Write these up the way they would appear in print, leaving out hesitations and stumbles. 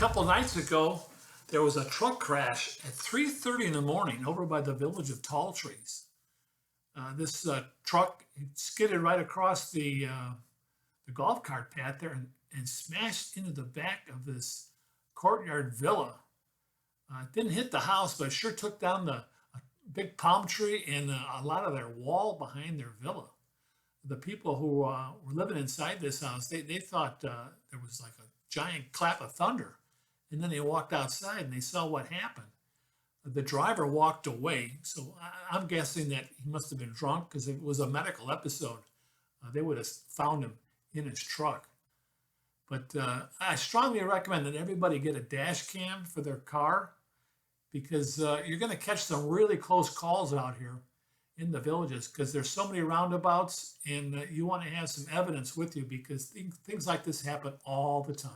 couple nights ago, there was a truck crash at 3:30 in the morning over by the village of Tall Trees. This truck skidded right across the golf cart path there and smashed into the back of this courtyard villa. It didn't hit the house, but it sure took down the a big palm tree and a lot of their wall behind their villa. The people who were living inside this house, they thought there was like a giant clap of thunder. And then they walked outside and they saw what happened. The driver walked away. So I'm guessing that he must have been drunk because if it was a medical episode, they would have found him in his truck. But I strongly recommend that everybody get a dash cam for their car because you're going to catch some really close calls out here in the villages because there's so many roundabouts and you want to have some evidence with you because things like this happen all the time.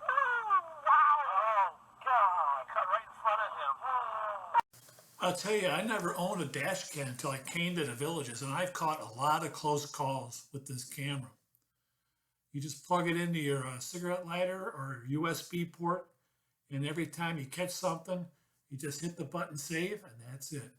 Oh, God, cut right in front of him. I'll tell you, I never owned a dash cam until I came to the villages, and I've caught a lot of close calls with this camera. You just plug it into your cigarette lighter or USB port, and every time you catch something, you just hit the button save, and that's it.